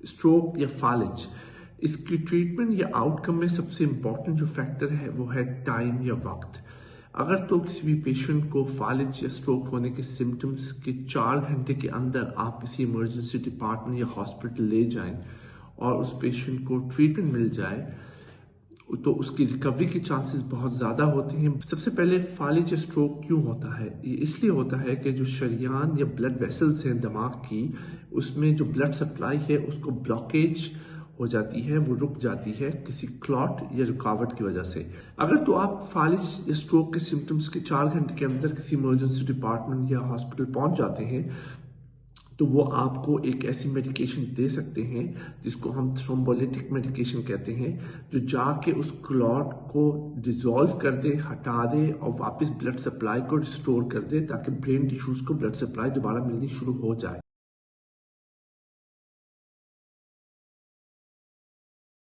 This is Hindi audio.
स्ट्रोक या फालिज, इसकी ट्रीटमेंट या आउटकम में सबसे इम्पॉर्टेंट जो फैक्टर है वो है टाइम या वक्त। अगर तो किसी भी पेशेंट को फालिज या स्ट्रोक होने के सिम्टम्स के 4 घंटे के अंदर आप किसी इमरजेंसी डिपार्टमेंट या हॉस्पिटल ले जाएं और उस पेशेंट को ट्रीटमेंट मिल जाए तो उसकी रिकवरी के चांसेस बहुत ज़्यादा होते हैं। सबसे पहले फालिज या स्ट्रोक क्यों होता है? ये इसलिए होता है कि जो शरीयान या ब्लड वेसल्स हैं दिमाग की, उसमें जो ब्लड सप्लाई है उसको ब्लॉकेज हो जाती है, वो रुक जाती है किसी क्लॉट या रुकावट की वजह से। अगर तो आप फालिज या स्ट्रोक के सिम्टम्स के 4 घंटे के अंदर किसी इमरजेंसी डिपार्टमेंट या हॉस्पिटल पहुंच जाते हैं तो वो आपको एक ऐसी मेडिकेशन दे सकते हैं जिसको हम थ्रोम्बोलिटिक मेडिकेशन कहते हैं, जो जाके उस क्लॉट को डिसॉल्व कर दे, हटा दे और वापस ब्लड सप्लाई को रिस्टोर कर दे ताकि ब्रेन टिश्यूज को ब्लड सप्लाई दोबारा मिलनी शुरू हो जाए।